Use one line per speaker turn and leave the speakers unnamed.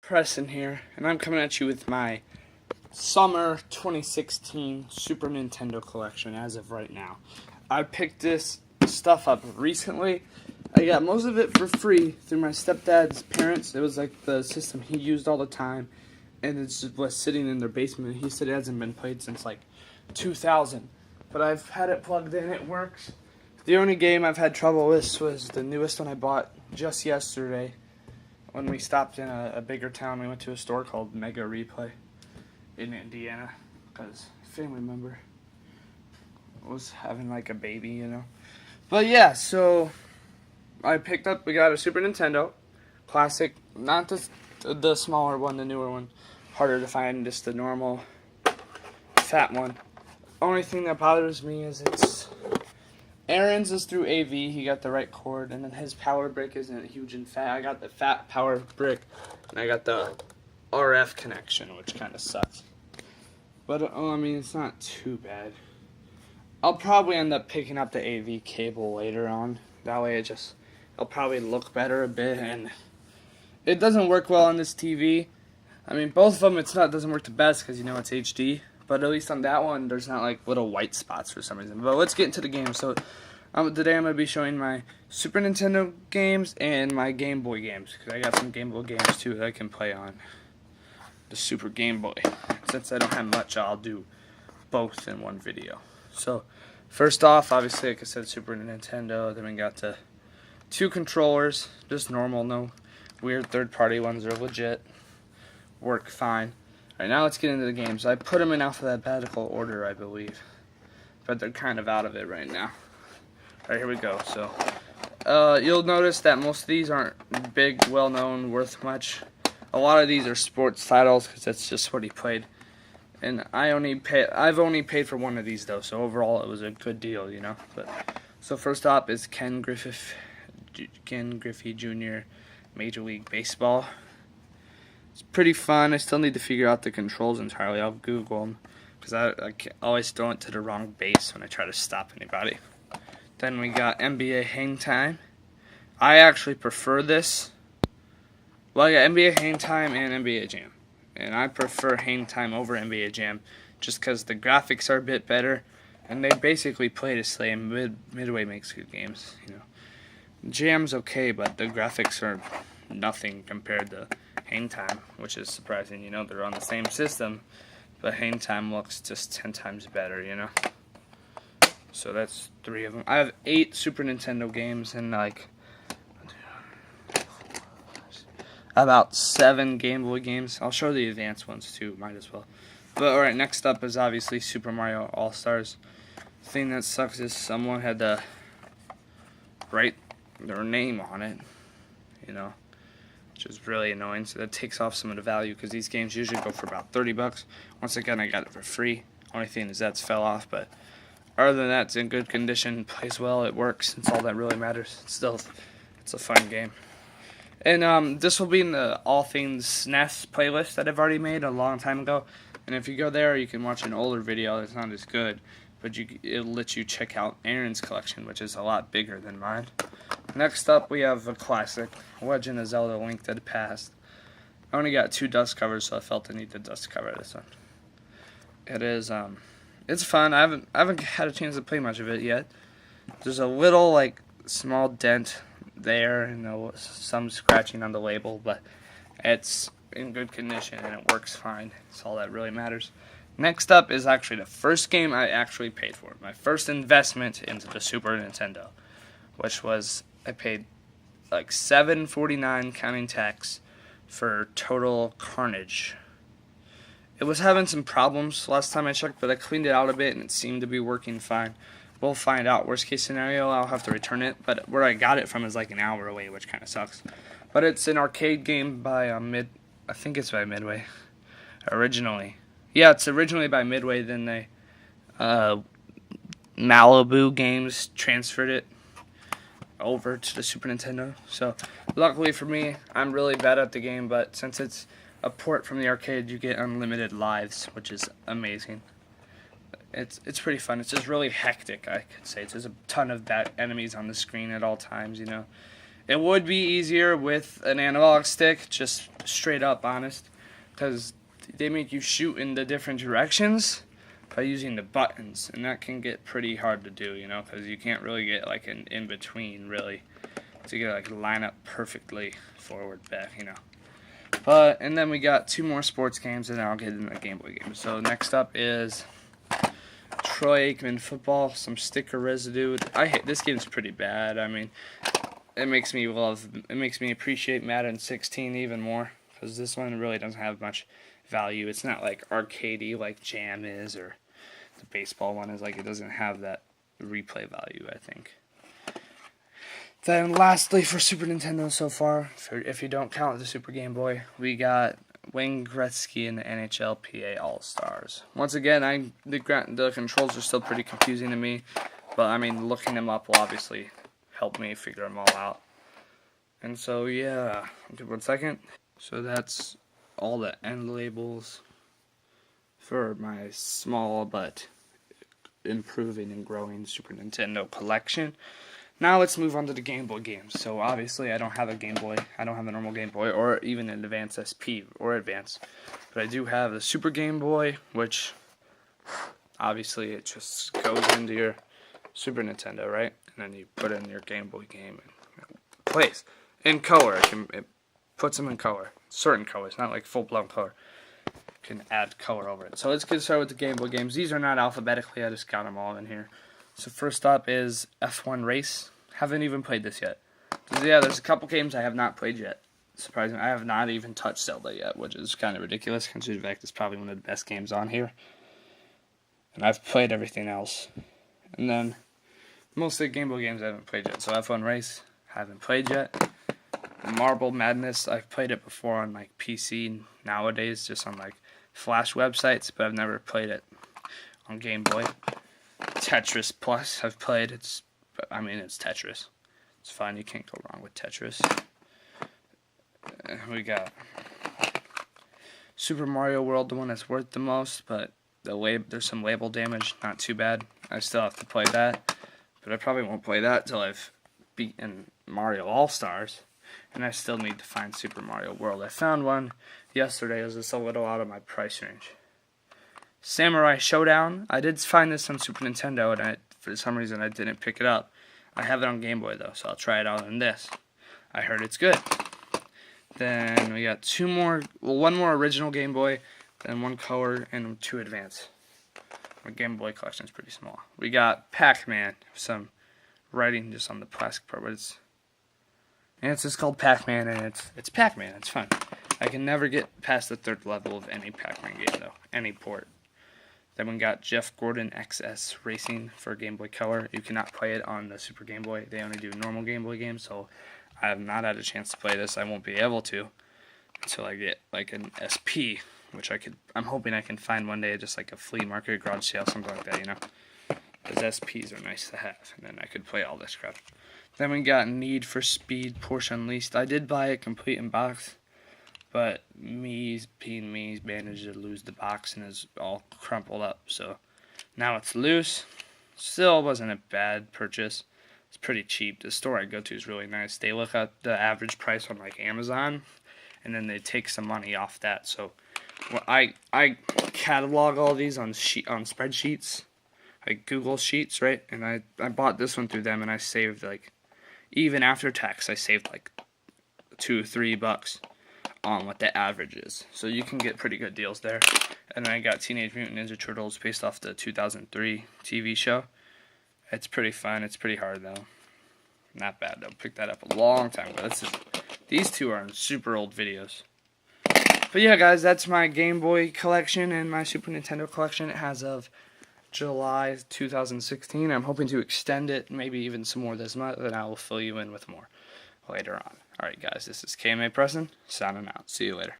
Preston here, and I'm coming at you with my Summer 2016 Super Nintendo collection as of right now. I picked this stuff up recently. I got most of it for free through my stepdad's parents. It was like the system he used all the time, and it just was sitting in their basement. He said it hasn't been played since like 2000, but I've had it plugged in, it works. The only game I've had trouble with was the newest one I bought just yesterday. When we stopped in a bigger town, we went to a store called Mega Replay in Indiana because a family member was having like a baby, you know. But yeah, so we got a Super Nintendo Classic, not the smaller one, the newer one, harder to find, just the normal fat one. Only thing that bothers me is Aaron's is through AV, he got the right cord, and then his power brick isn't huge and fat. I got the fat power brick, and I got the RF connection, which kind of sucks. But, I mean, it's not too bad. I'll probably end up picking up the AV cable later on. That way it'll probably look better a bit, and it doesn't work well on this TV. I mean, both of them, doesn't work the best because, you know, it's HD. But at least on that one, there's not like little white spots for some reason. But let's get into the game. So today I'm going to be showing my Super Nintendo games and my Game Boy games. Because I got some Game Boy games too that I can play on the Super Game Boy. Since I don't have much, I'll do both in one video. So first off, obviously, like I said, Super Nintendo. Then we got the two controllers. Just normal, no weird third-party ones. They're legit. Work fine. Alright, now let's get into the games. I put them in alphabetical order, I believe. But they're kind of out of it right now. Alright, here we go. So, you'll notice that most of these aren't big, well-known, worth much. A lot of these are sports titles, because that's just what he played. And I've only paid for one of these, though, so overall it was a good deal, you know. So first up is Ken Griffey Jr. Major League Baseball. It's pretty fun. I still need to figure out the controls entirely. I'll Google them because I always throw it to the wrong base when I try to stop anybody. Then we got NBA Hangtime. I actually prefer this. Well, I got NBA Hangtime and NBA Jam. And I prefer Hangtime over NBA Jam just because the graphics are a bit better. And they basically play the same. Midway makes good games, you know. Jam's okay, but the graphics are nothing compared to Hangtime, which is surprising. You know, they're on the same system, but Hangtime looks just 10 times better, you know. So that's 3 of them. I have 8 Super Nintendo games and like about 7 Game Boy games. I'll show the advanced ones too, might as well. But alright, next up is obviously Super Mario All-Stars. The thing that sucks is someone had to write their name on it, you know, which is really annoying. So that takes off some of the value because these games usually go for about 30 bucks. Once again, I got it for free. Only thing is that's fell off, but other than that, it's in good condition, plays well, it works. It's all that really matters. It's a fun game. And this will be in the All Things SNES playlist that I've already made a long time ago. And if you go there, you can watch an older video that's not as good, but it'll let you check out Aaron's collection, which is a lot bigger than mine. Next up, we have a classic, Legend of Zelda: Link to the Past. I only got 2 dust covers, so I felt the need to dust cover this one. It is, it's fun. I haven't had a chance to play much of it yet. There's a little, like, small dent there, and some scratching on the label, but it's in good condition, and it works fine. That's all that really matters. Next up is actually the first game I actually paid for. My first investment into the Super Nintendo, which was, I paid like $7.49 counting tax for Total Carnage. It was having some problems last time I checked, but I cleaned it out a bit and it seemed to be working fine. We'll find out. Worst case scenario, I'll have to return it, but where I got it from is like an hour away, which kind of sucks. But it's an arcade game by I think it's by Midway originally. Yeah, it's originally by Midway, then they Malibu Games transferred it over to the Super Nintendo. So luckily for me, I'm really bad at the game, but since it's a port from the arcade, you get unlimited lives, which is amazing. It's pretty fun. It's just really hectic, I could say. There's a ton of bad enemies on the screen at all times, you know. It would be easier with an analog stick, just straight up honest, because they make you shoot in the different directions by using the buttons, and that can get pretty hard to do, you know, because you can't really get like an in between really to get like line up perfectly forward back, you know. But and then we got 2 more sports games, and then I'll get into the Game Boy games. So next up is Troy Aikman football, some sticker residue. I hate this game's pretty bad. I mean, it makes me appreciate Madden 16 even more, because this one really doesn't have much value. It's not like arcadey like Jam is, or the baseball one is. Like, it doesn't have that replay value, I think. Then lastly, for Super Nintendo so far, if you don't count the Super Game Boy, we got Wayne Gretzky and the NHL PA All-Stars. Once again, the controls are still pretty confusing to me, but I mean, looking them up will obviously help me figure them all out. And so, yeah, give 1 second. So that's all the end labels for my small but improving and growing Super Nintendo collection. Now let's move on to the Game Boy games. So obviously I don't have a Game Boy. I don't have a normal Game Boy or even an Advance SP or Advance. But I do have the Super Game Boy, which obviously it just goes into your Super Nintendo, right? And then you put in your Game Boy game and it plays in color. It puts them in color. Certain colors, not like full-blown color. Can add color over it. So let's get started with the Game Boy games. These are not alphabetically. I just got them all in here. So first up is F1 Race. Haven't even played this yet. Yeah, there's a couple games I have not played yet. Surprisingly, I have not even touched Zelda yet, which is kind of ridiculous considering the fact it's probably one of the best games on here. And I've played everything else. And then most of the Game Boy games I haven't played yet. So F1 Race, haven't played yet. Marble Madness, I've played it before on like PC nowadays, just on like Flash websites, but I've never played it on Game Boy. Tetris Plus, I've played. It's Tetris. It's fine. You can't go wrong with Tetris. We got Super Mario World, the one that's worth the most, but there's some label damage. Not too bad. I still have to play that, but I probably won't play that till I've beaten Mario All-Stars, and I still need to find Super Mario World. I found one yesterday. It was just a little out of my price range. Samurai Shodown. I did find this on Super Nintendo, and for some reason I didn't pick it up. I have it on Game Boy though, so I'll try it out on this. I heard it's good. Then we got one more original Game Boy, then 1 color, and 2 advance. My Game Boy collection is pretty small. We got Pac-Man. Some writing just on the plastic part, but it's just called Pac-Man, and it's Pac-Man. It's fun. I can never get past the 3rd level of any Pac-Man game though, any port. Then we got Jeff Gordon XS Racing for Game Boy Color. You cannot play it on the Super Game Boy. They only do normal Game Boy games, so I have not had a chance to play this. I won't be able to until I get like an SP, which I'm hoping I can find one day, just like a flea market, garage sale, something like that, you know. Because SPs are nice to have, and then I could play all this crap. Then we got Need for Speed Porsche Unleashed. I did buy it complete in box, but me's managed to lose the box and is all crumpled up. So now it's loose. Still wasn't a bad purchase. It's pretty cheap. The store I go to is really nice. They look at the average price on like Amazon, and then they take some money off that. So I catalog all these on spreadsheets, like Google Sheets, right? And I bought this one through them, and I saved like, even after tax, I saved like $2-3 on what the average is. So you can get pretty good deals there. And then I got Teenage Mutant Ninja Turtles based off the 2003 TV show. It's pretty fun. It's pretty hard though. Not bad though. Picked that up a long time ago. These 2 are in super old videos. But yeah, guys, that's my Game Boy collection and my Super Nintendo collection as of July 2016. I'm hoping to extend it, maybe even some more this month, and I will fill you in with more later on. Alright guys, this is KMA Preston, signing out. See you later.